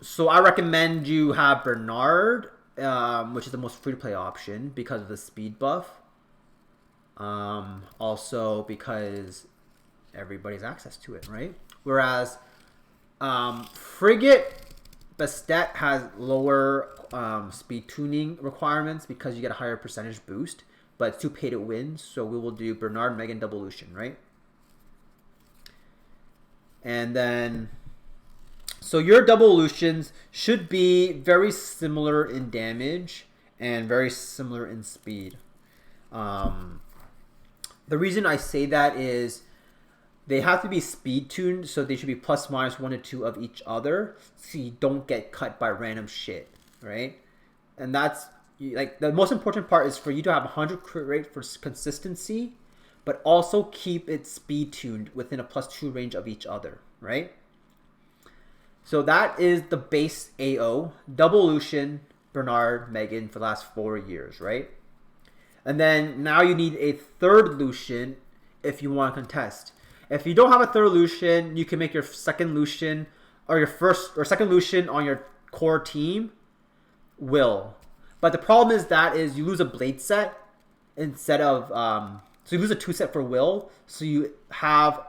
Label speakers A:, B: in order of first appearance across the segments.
A: So I recommend you have Bernard, which is the most free-to-play option because of the speed buff. Also because everybody's access to it, right? Whereas Frigate Bastet has lower speed tuning requirements because you get a higher percentage boost, but it's too pay to win. So we will do Bernard, Megan, double Lucian, right? And then, so your double Lucians should be very similar in damage and very similar in speed. The reason I say that is they have to be speed tuned, so they should be plus minus 1 to 2 of each other, so you don't get cut by random shit, right? And that's like the most important part is for you to have 100 crit rate for consistency, but also keep it speed tuned within a plus 2 range of each other, right? So that is the base AO, double Lucian, Bernard, Megan for the last 4 years, right? And then now you need a third Lucian if you want to contest. If you don't have a third Lucian, you can make your second Lucian or your first or second Lucian on your core team Will. But the problem is you lose a blade set instead of so you lose a 2 set for Will, so you have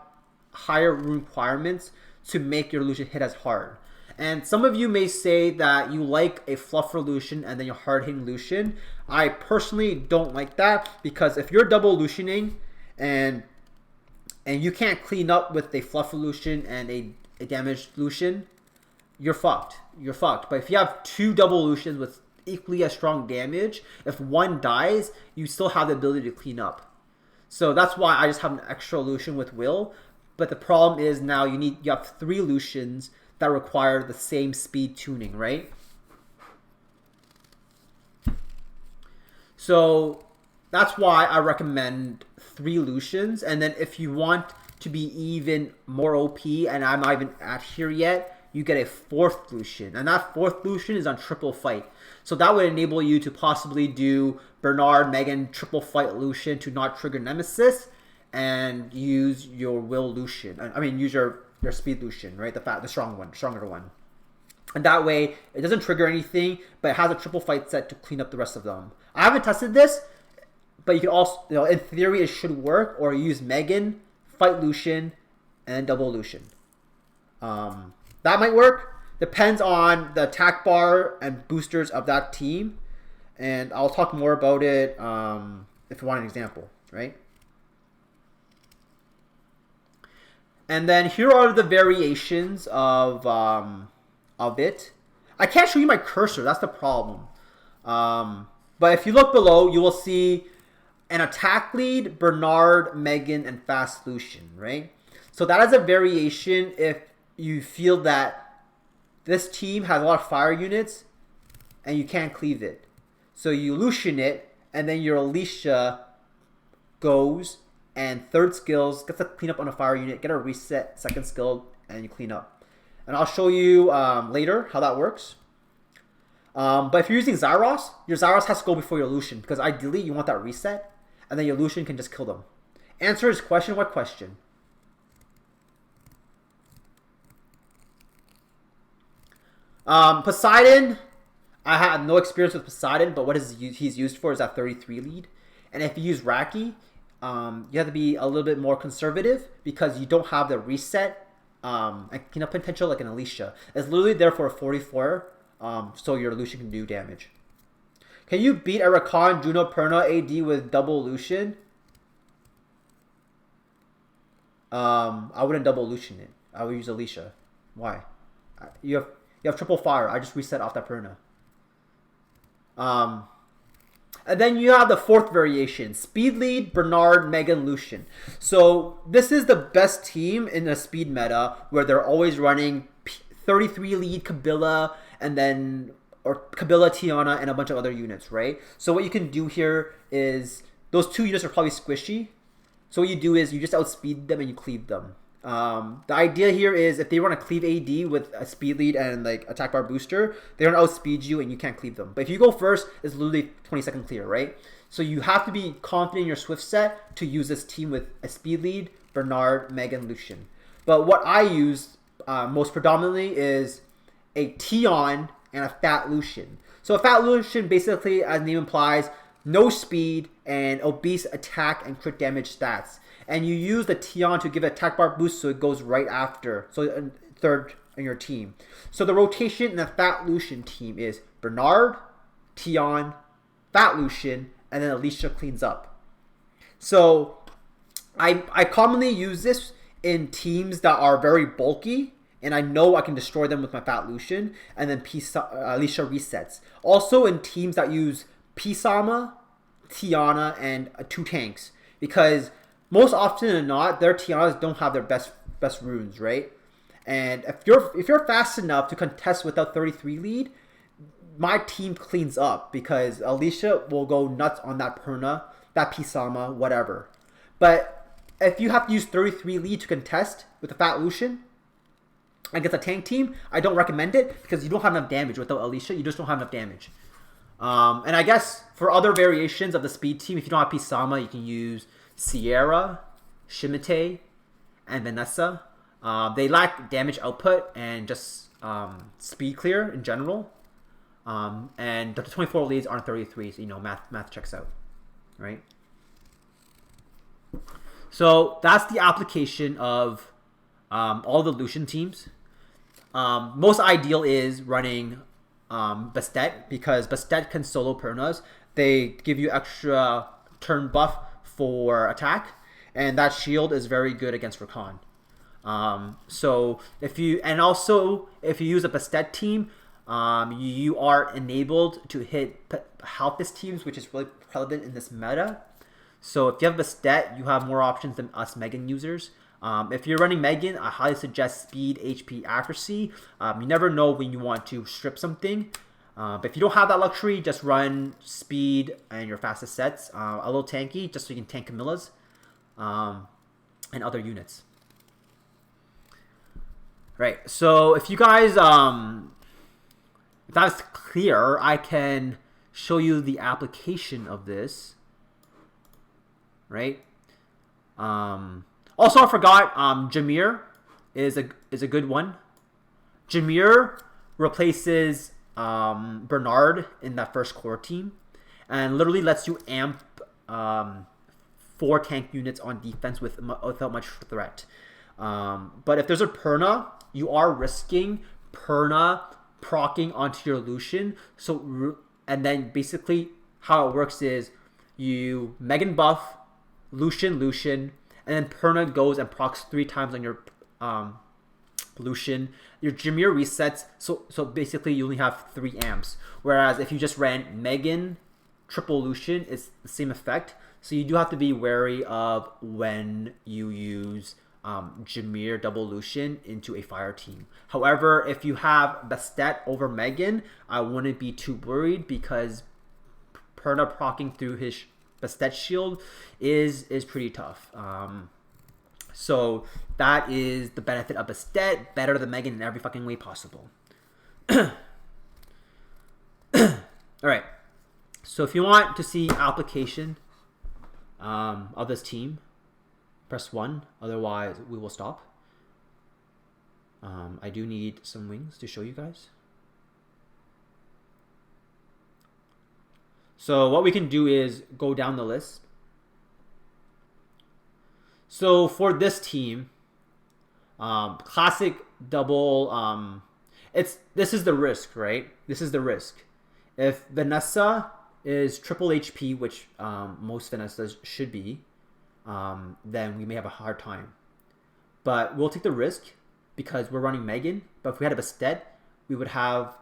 A: higher requirements to make your Lucian hit as hard. And some of you may say that you like a fluffer Lucian and then your hard hitting Lucian. I personally don't like that because if you're double Lucianing and you can't clean up with a fluffer Lucian and a damaged Lucian, you're fucked. You're fucked. But if you have 2 double Lucians with equally as strong damage, if one dies, you still have the ability to clean up. So that's why I just have an extra Lucian with Will. But the problem is now you have 3 Lucians that require the same speed tuning, right? So that's why I recommend 3 Lucians. And then if you want to be even more OP, and I'm not even at here yet, you get a 4th Lucian. And that 4th Lucian is on triple fight. So that would enable you to possibly do Bernard, Megan, triple fight Lucian to not trigger Nemesis and use your Will Lucian. I mean, use your speed Lucian, right? The stronger one. And that way, it doesn't trigger anything, but it has a triple fight set to clean up the rest of them. I haven't tested this, but you can also, in theory, it should work. Or use Megan, fight Lucian, and double Lucian. That might work. Depends on the attack bar and boosters of that team. And I'll talk more about it if you want an example, right? And then here are the variations of it. I can't show you my cursor. That's the problem. But if you look below, you will see an attack lead, Bernard, Megan, and fast Lucian, right? So that is a variation if you feel that this team has a lot of fire units and you can't cleave it. So you Lucian it, and then your Alicia goes and third skills, gets a clean up on a fire unit, get a reset, second skill, and you clean up. And I'll show you later how that works. But if you're using Zyros, your Zyros has to go before your Lucian, because ideally you want that reset, and then your Lucian can just kill them. Answer his question. What question? Poseidon, I have no experience with Poseidon, but what he's used for is that 33 lead. And if you use Raki, you have to be a little bit more conservative because you don't have the reset and cleanup potential like an Alicia. It's literally there for a 44, so your Lucian can do damage. Can you beat a Rakan, Juno, Perna, AD with double Lucian? I wouldn't double Lucian it. I would use Alicia. Why? You have triple fire. I just reset off that Perna. And then you have the 4th variation, speed lead, Bernard, Megan, Lucian. So this is the best team in the speed meta where they're always running 33 lead Kabila and then or Kabila, Tiana, and a bunch of other units, right? So what you can do here is those 2 units are probably squishy. So what you do is you just outspeed them and you cleave them. The idea here is if they want to cleave AD with a speed lead and like attack bar booster, they're going to outspeed you and you can't cleave them. But if you go first, it's literally 20-second clear, right? So you have to be confident in your Swift set to use this team with a speed lead, Bernard, Megan, Lucian. But what I use most predominantly is a Tion, and a Fat Lucian. So a Fat Lucian basically, as the name implies, no speed and obese attack and crit damage stats. And you use the Tion to give attack bar boost so it goes right after. So third in your team. So the rotation in the Fat Lucian team is Bernard, Tion, Fat Lucian, and then Alicia cleans up. So I commonly use this in teams that are very bulky, and I know I can destroy them with my Fat Lucian, and then Alicia resets. Also in teams that use Pisama, Tiana, and 2 tanks, because most often than not, their Tianas don't have their best runes, right? And if you're fast enough to contest with a 33 lead, my team cleans up because Alicia will go nuts on that Perna, that Pisama, whatever. But if you have to use 33 lead to contest with a Fat Lucian against a tank team, I don't recommend it because you don't have enough damage without Alicia. You just don't have enough damage. And I guess for other variations of the speed team, if you don't have Pisama, you can use Sierra, Shimite, and Vanessa. They lack damage output and just speed clear in general. And the 24 leads aren't 33, so math checks out, right? So that's the application of all the Lucian teams. Most ideal is running Bastet, because Bastet can solo Pernas. They give you extra turn buff for attack, and that shield is very good against Rakan. So if you use a Bastet team, you are enabled to hit Halpus teams, which is really relevant in this meta. So if you have Bastet, you have more options than us Megan users. If you're running Megan, I highly suggest speed, HP, accuracy. You never know when you want to strip something. But if you don't have that luxury, just run speed and your fastest sets. A little tanky, just so you can tank Camillas and other units. Right, so if you guys, if that's clear, I can show you the application of this. Right. Also, I forgot, Jameer is a good one. Jameer replaces Bernard in that first core team, and literally lets you amp 4 tank units on defense without much threat. But if there's a Perna, you are risking Perna proccing onto your Lucian. So, and then basically how it works is you Megan buff, Lucian, and then Perna goes and procs 3 times on your Lucian. Your Jameer resets, so basically you only have 3 amps. Whereas if you just ran Megan triple Lucian, it's the same effect. So you do have to be wary of when you use Jameer double Lucian into a fire team. However, if you have Bastet over Megan, I wouldn't be too worried, because Perna proccing through his Bastet shield is pretty tough. So that is the benefit of Bastet, better than Megan in every fucking way possible. Alright, so if you want to see application of this team, press 1, otherwise we will stop. I do need some wings to show you guys. So what we can do is go down the list. So for this team, classic double, this is the risk, right? This is the risk. If Vanessa is triple HP, which most Vanessas should be, then we may have a hard time. But we'll take the risk because we're running Megan. But if we had a Bastet, we would have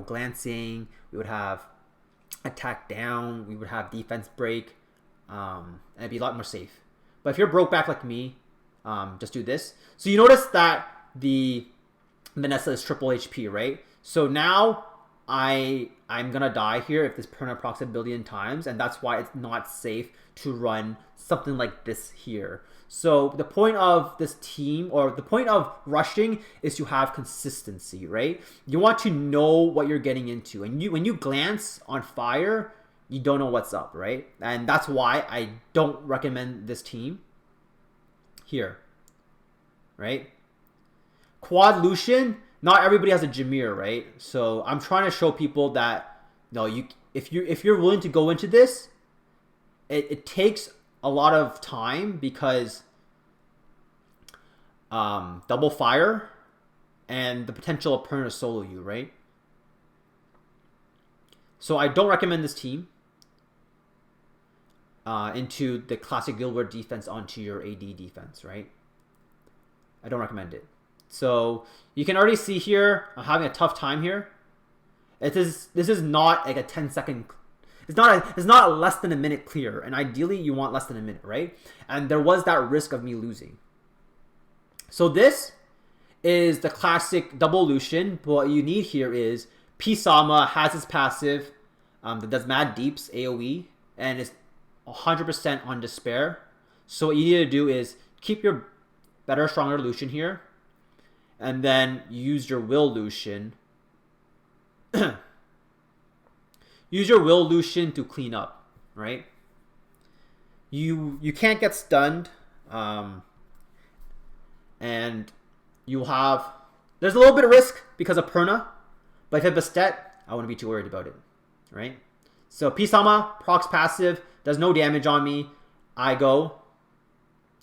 A: glancing, we would have attack down, we would have defense break, and it'd be a lot more safe. But if you're broke back like me, just do this. So you notice that the Vanessa is triple HP, right? So now I'm gonna die here if this Perna procs a billion times, and that's why it's not safe to run something like this here. So the point of this team, or the point of rushing, is to have consistency, right? You want to know what you're getting into, and when you glance on fire, you don't know what's up, right? And that's why I don't recommend this team here, right? Quad Lucian, not everybody has a Jameer, right? So I'm trying to show people that no, if you're willing to go into this, it takes a lot of time because double fire and the potential of Perna to solo you, right? So I don't recommend this team into the classic Guild War defense onto your AD defense, right? I don't recommend it. So you can already see here, I'm having a tough time here. This is not like a 10-second. It's not less than a minute clear, and ideally you want less than a minute, right? And there was that risk of me losing. So this is the classic double Lucian. But what you need here is P-Sama has his passive that does mad deeps AoE and is 100% on despair. So what you need to do is keep your better, stronger Lucian here, and then use your will Lucian. Use your will Lucian to clean up, right? You can't get stunned, and you'll have. There's a little bit of risk because of Perna, but if you have Bastet, I wouldn't be too worried about it, right? So P-Sama procs passive does no damage on me. I go,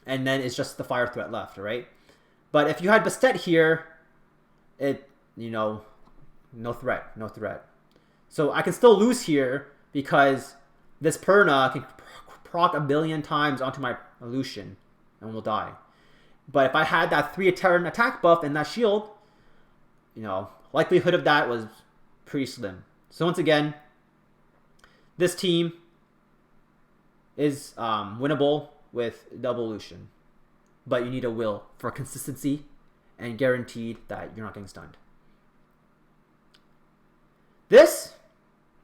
A: and then it's just the fire threat left, right? But if you had Bastet here, no threat. So I can still lose here because this Perna can proc a billion times onto my Lucian and will die. But if I had that 3-turn attack buff and that shield, likelihood of that was pretty slim. So once again, this team is winnable with double Lucian. But you need a will for consistency and guaranteed that you're not getting stunned. This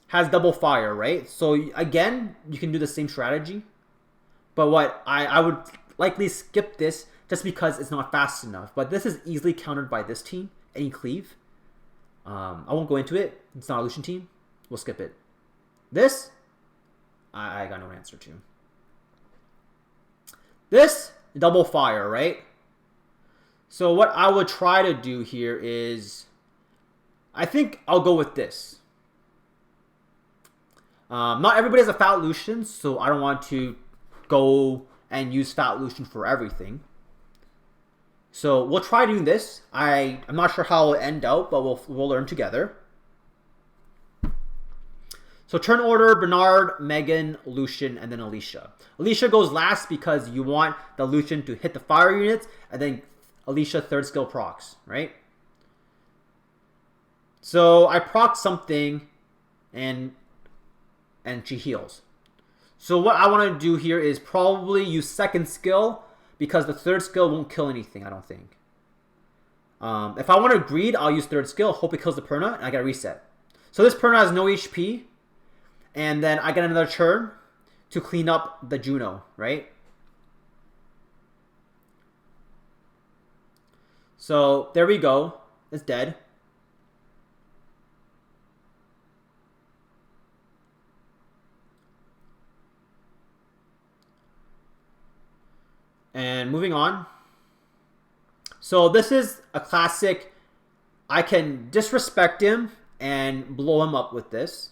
A: has double fire, right? So again, you can do the same strategy. But what I would likely skip this just because it's not fast enough. But this is easily countered by this team, any cleave. I won't go into it. It's not a Lucian team. We'll skip it. This, I got no answer to. This, double fire, right? So what I would try to do here is, I think I'll go with this. Not everybody has a Fat Lucian, so I don't want to go and use Fat Lucian for everything. So we'll try doing this. I'm not sure how it'll end out, but we'll learn together. So turn order, Bernard, Megan, Lucian, and then Alicia. Alicia goes last because you want the Lucian to hit the fire units, and then Alicia third skill procs, right? So I proc something, and she heals. So what I want to do here is probably use second skill, because the third skill won't kill anything, I don't think. If I want to greed, I'll use third skill, hope it kills the Perna, and I get a reset. So this Perna has no HP, and then I get another turn to clean up the Juno, right? So there we go. It's dead. And moving on. So this is a classic. I can disrespect him and blow him up with this.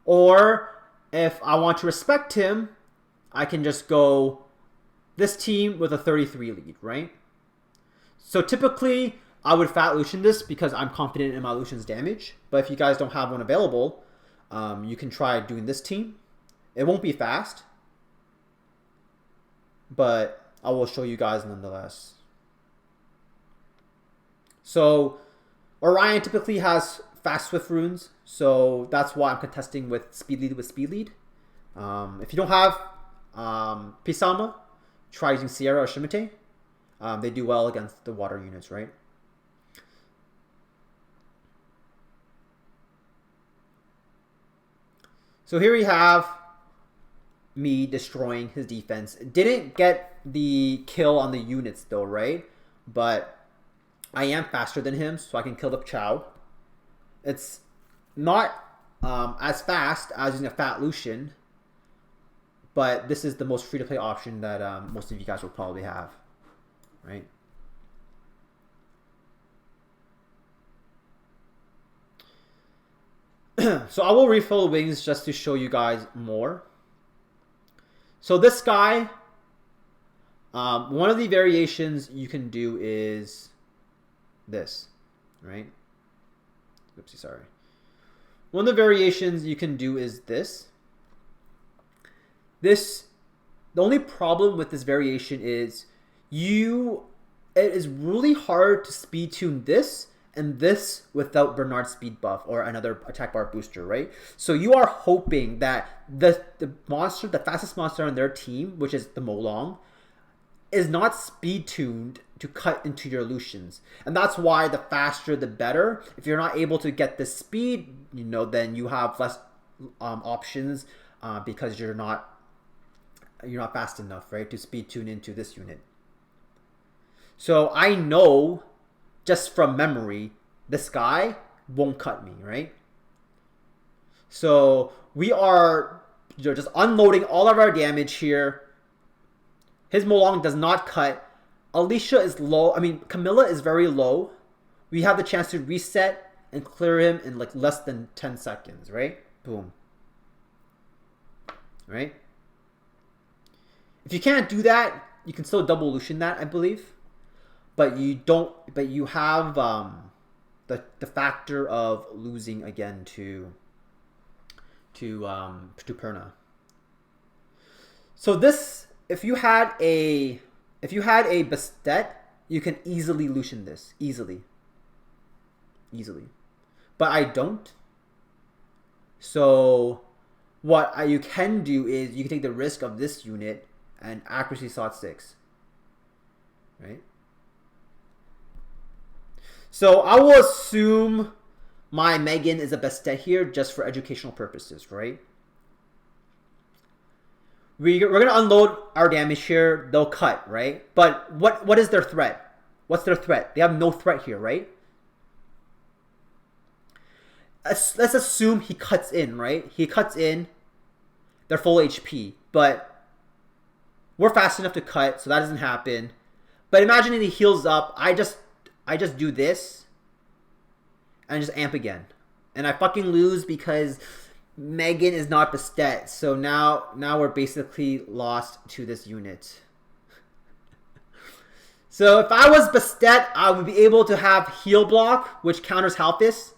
A: Or if I want to respect him, I can just go this team with a 33 lead, right? So typically, I would Fat Lucian this because I'm confident in my Lucian's damage. But if you guys don't have one available, you can try doing this team. It won't be fast, but I will show you guys nonetheless. So Orion typically has fast swift runes, so that's why I'm contesting with speed lead If you don't have Pisama, try using Sierra or Shimite. They do well against the water units, right? So here we have me destroying his defense. Didn't get the kill on the units though, right? But I am faster than him, so I can kill the Chow. It's not as fast as using a Fat Lucian, but this is the most free-to-play option that most of you guys will probably have, right? So I will refill wings just to show you guys more. So this guy, one of the variations you can do is this, right? Oopsie, sorry. One of the variations you can do is this. The only problem with this variation is it is really hard to speed tune this and this without Bernard's speed buff or another attack bar booster, right? So you are hoping that the fastest monster on their team, which is the Molong, is not speed tuned to cut into your Lucians. And that's why the faster the better. If you're not able to get the speed, then you have less options because you're not fast enough, right, to speed tune into this unit. So I know just from memory, this guy won't cut me, right? So we are just unloading all of our damage here. His Molong does not cut. Alicia is low. I mean, Camilla is very low. We have the chance to reset and clear him in like less than 10 seconds, right? Boom. Right? If you can't do that, you can still double Lucian that, I believe. But you have the factor of losing again to Perna. So this, if you had a Bastet, you can easily Lucian this. Easily. But I don't. So what you can do is you can take the risk of this unit and accuracy slot 6. Right? So I will assume my Megan is a Bastet here just for educational purposes, right? We're going to unload our damage here. They'll cut, right? But what is their threat? What's their threat? They have no threat here, right? Let's assume he cuts in, right? He cuts in. They're full HP. But we're fast enough to cut, so that doesn't happen. But imagine he heals up. I just do this and just amp again. And I fucking lose because Megan is not Bastet. So now we're basically lost to this unit. So if I was Bastet, I would be able to have heal block, which counters Halphis.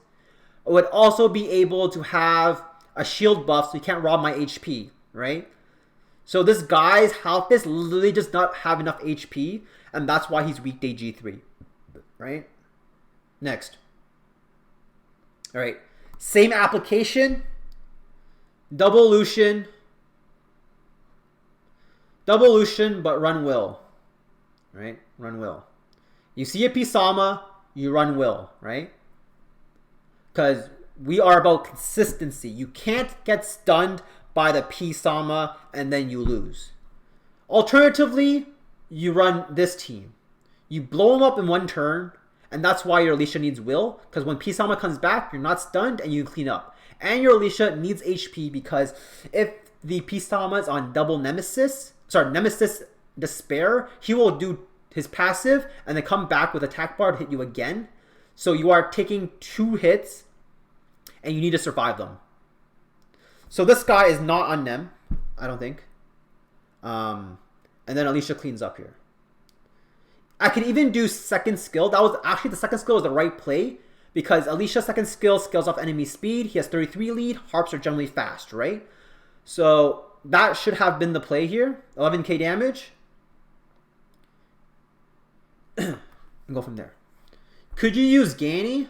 A: I would also be able to have a shield buff so he can't rob my HP, right? So this guy's Halphis literally does not have enough HP, and that's why he's weekday G3. Right? Next. Alright. Same application. Double Lucian, but run Will. Right? Run Will. You see a Pisama, you run Will, right? Because we are about consistency. You can't get stunned by the Pisama and then you lose. Alternatively, you run this team. You blow him up in one turn, and that's why your Alicia needs Will, because when Pisama comes back, you're not stunned and you clean up. And your Alicia needs HP because if the Pisama is on double Nemesis Despair, he will do his passive and then come back with attack bar to hit you again. So you are taking 2 hits and you need to survive them. So this guy is not on Nem, I don't think. And then Alicia cleans up here. I can even do second skill. That was actually the second skill was the right play because Alicia's second skill scales off enemy speed. He has 33 lead. Harps are generally fast, right? So that should have been the play here. 11k damage. And go from there. Could you use Ganny?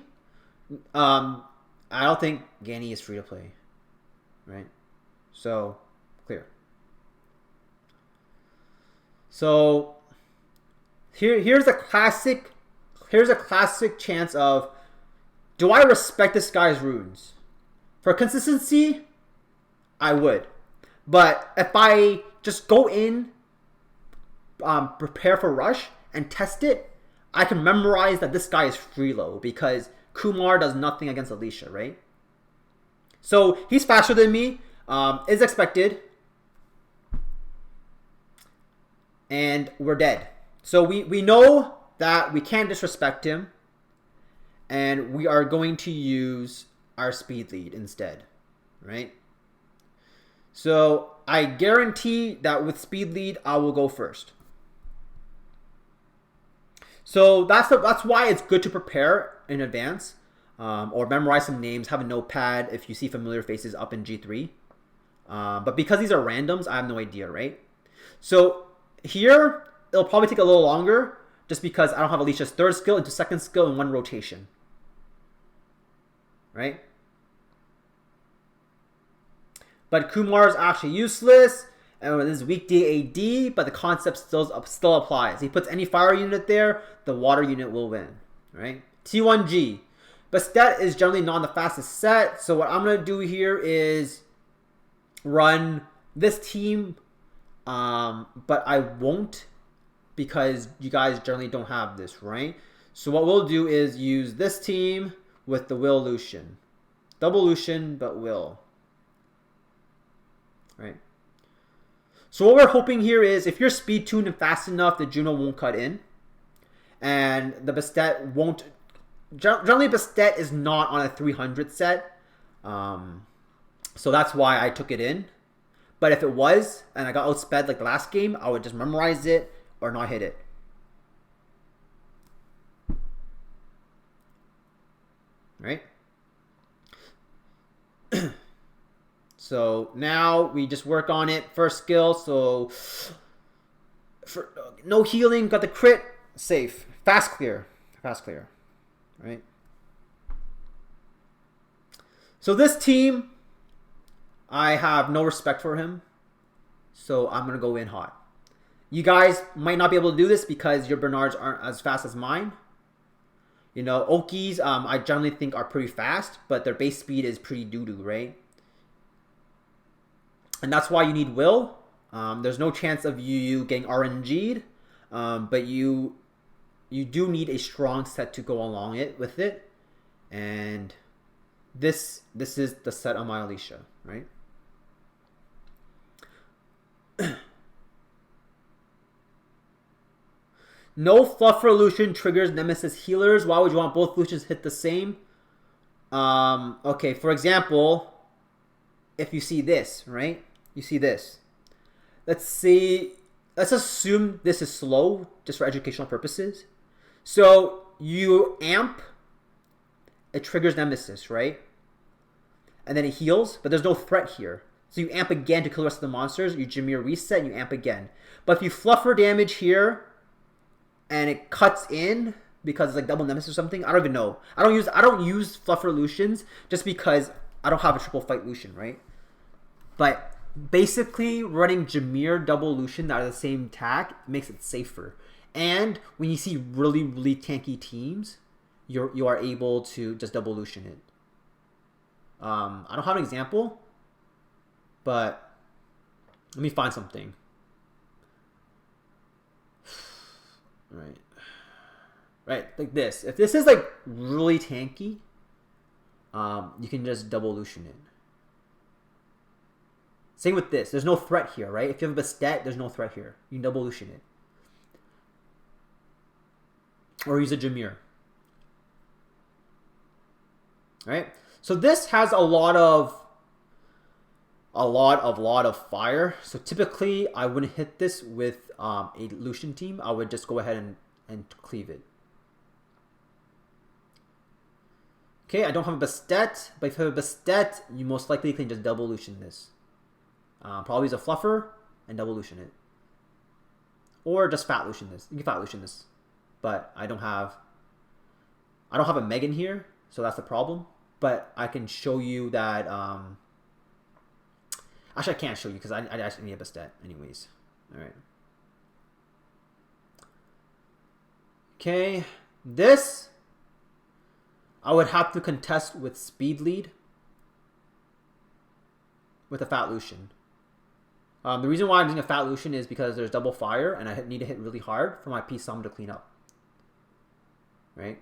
A: I don't think Ganny is free to play, right? So clear. So here's a classic chance of, do I respect this guy's runes? For consistency, I would. But if I just go in, prepare for rush and test it, I can memorize that this guy is freelo because Kumar does nothing against Alicia, right? So he's faster than me, is expected. And we're dead. So we know that we can't disrespect him. And we are going to use our speed lead instead, right? So I guarantee that with speed lead, I will go first. So that's why it's good to prepare in advance, or memorize some names, have a notepad if you see familiar faces up in G3. But because these are randoms, I have no idea, right? So here, it'll probably take a little longer just because I don't have Alicia's third skill into second skill in one rotation, right? But Kumar is actually useless, and this is weekday AD, but the concept still applies. He puts any fire unit there, the water unit will win, right? T1G. Bastet is generally not the fastest set, so what I'm going to do here is run this team, but I won't because you guys generally don't have this, right? So what we'll do is use this team with the Will Lucian. Double Lucian, but Will. Right? So what we're hoping here is if you're speed tuned and fast enough, the Juno won't cut in. And the Bastet won't... Generally, Bastet is not on a 300 set. So that's why I took it in. But if it was, and I got outsped like the last game, I would just memorize it or not hit it. Right? So now we just work on it. First skill, so for no healing, got the crit, safe. Fast clear. Fast clear. Right? So this team, I have no respect for him. So I'm going to go in hot. You guys might not be able to do this because your Bernards aren't as fast as mine. You know, Okies, I generally think are pretty fast, but their base speed is pretty doo-doo, right? And that's why you need Will. There's no chance of you getting RNG'd, but you do need a strong set to go along with it. And this is the set on my Alicia, right? No Fluffer Lucian triggers Nemesis healers. Why would you want both Lucians hit the same? Okay, for example, if you see this, right? You see this. Let's assume this is slow, just for educational purposes. So you amp, it triggers Nemesis, right? And then it heals, but there's no threat here. So you amp again to kill the rest of the monsters. You Jameer reset, and you amp again. But if you fluffer damage here, and it cuts in because it's like double Nemesis or something, I don't even know. I don't use fluffer Lucians just because I don't have a triple fight Lucian, right? But basically, running Jameer double Lucian that are the same attack makes it safer. And when you see really, really tanky teams, you are able to just double Lucian it. I don't have an example, but let me find something. Right, like this. If this is like really tanky, you can just double Lucian it. Same with this. There's no threat here, right? If you have a Bastet, there's no threat here. You can double Lucian it. Or use a Jameer. Right? So this has a lot of fire. So typically I wouldn't hit this with a Lucian team. I would just go ahead and cleave it. Okay, I don't have a Bastet, but if you have a Bastet, you most likely can just double Lucian this. Probably use a Fluffer and double Lucian it. Or just fat Lucian this. You can fat Lucian this. But I don't have a Megan here, so that's the problem. But I can show you that actually I can't show you because I actually need a Bastet anyways. Alright. Okay. This I would have to contest with speed lead with a fat Lucian. The reason why I'm using a fat Lucian is because there's double fire and I need to hit really hard for my P-Sum to clean up. Right?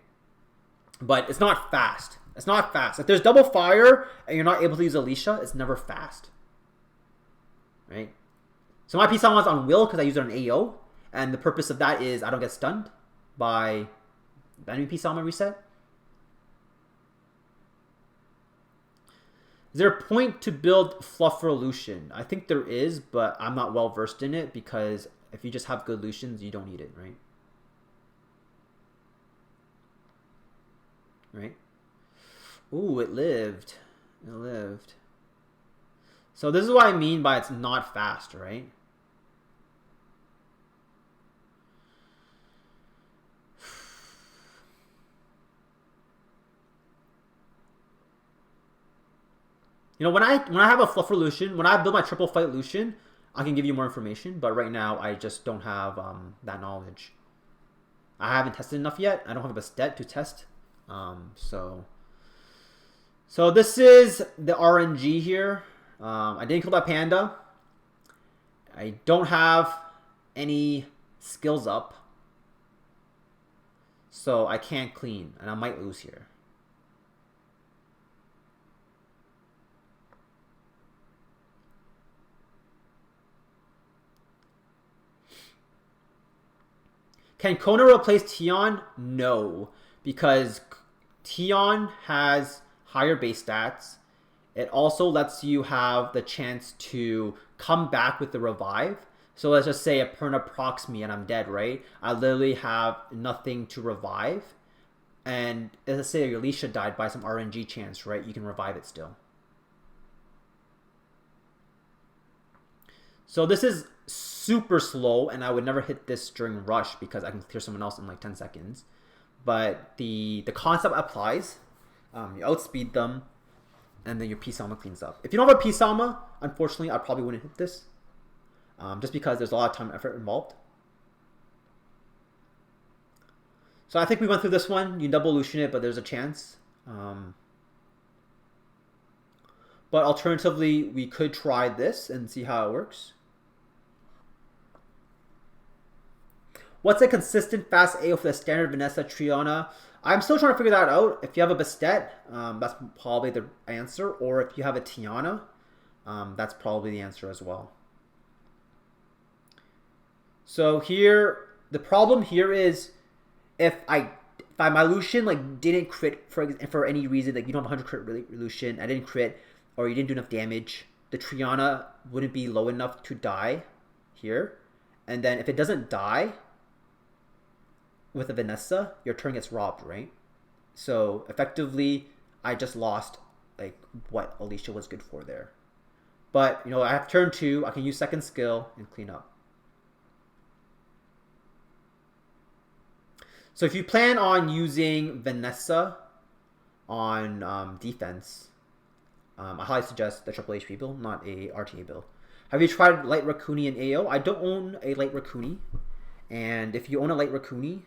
A: But it's not fast. It's not fast. If there's double fire and you're not able to use Alicia, it's never fast. Right? So my P-Sum is on Will because I use it on AO. And the purpose of that is I don't get stunned by enemy P-Sum reset. Is there a point to build fluffer Lucian? I think there is, but I'm not well versed in it because if you just have good Lucians, you don't need it, right? Right? Ooh, it lived. It lived. So this is what I mean by it's not fast, right? You know, when I have a fluffer Lucian, when I build my triple fight Lucian, I can give you more information. But right now, I just don't have that knowledge. I haven't tested enough yet. I don't have a Bastet to test. So this is the RNG here. I didn't kill that panda. I don't have any skills up. So I can't clean. And I might lose here. Can Kona replace Tion? No, because Tion has higher base stats. It also lets you have the chance to come back with the revive. So let's just say a Perna procs me and I'm dead, right? I literally have nothing to revive. And let's say your Alicia died by some RNG chance, right? You can revive it still. So this is super slow, and I would never hit this during rush because I can clear someone else in like 10 seconds. But the concept applies. You outspeed them, and then your P-Salma cleans up. If you don't have a P-Salma, unfortunately, I probably wouldn't hit this. Just because there's a lot of time and effort involved. So I think we went through this one. You double Lucian it, but there's a chance. But alternatively, we could try this and see how it works. What's a consistent fast AO for the standard Vanessa Triana? I'm still trying to figure that out. If you have a Bastet, that's probably the answer. Or if you have a Tiana, that's probably the answer as well. So here, the problem here is if my Lucian like didn't crit for any reason, like you don't have 100 crit Lucian, I didn't crit, or you didn't do enough damage, the Triana wouldn't be low enough to die here. And then if it doesn't die with a Vanessa, your turn gets robbed, right? So effectively, I just lost like what Alicia was good for there. But you know, I have turn 2, I can use second skill and clean up. So if you plan on using Vanessa on defense, I highly suggest the Triple HP build, not a RTA build. Have you tried Light Raccoon in AO? I don't own a Light Raccoon. And if you own a Light Raccoon,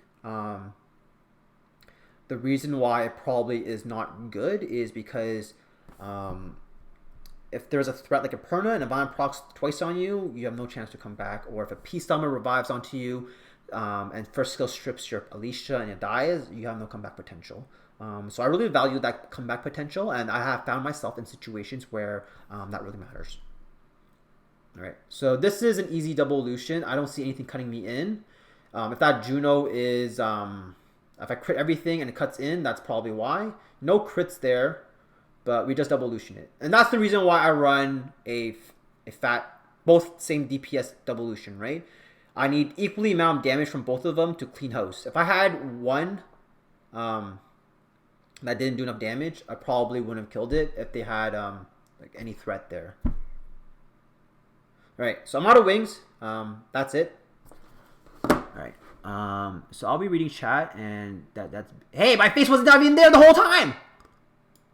A: the reason why it probably is not good is because if there's a threat like a Perna and a Vine procs twice on you, you have no chance to come back. Or if a P-Stomach revives onto you and first skill strips your Alicia and it dies, you have no comeback potential. So I really value that comeback potential, and I have found myself in situations where that really matters. All right, so this is an easy double Lucian. I don't see anything cutting me in. If that Juno is, if I crit everything and it cuts in, that's probably why. No crits there, but we just double Lucian it. And that's the reason why I run a fat, both same DPS double Lucian, right? I need equally amount of damage from both of them to clean house. If I had one that didn't do enough damage, I probably wouldn't have killed it if they had like any threat there. All right, so I'm out of wings. That's it. All right. So I'll be reading chat, and that's. Hey, my face wasn't even there the whole time.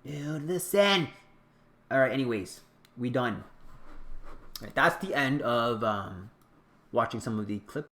A: Dude, listen. All right. Anyways, we done. All right, that's the end of watching some of the clips.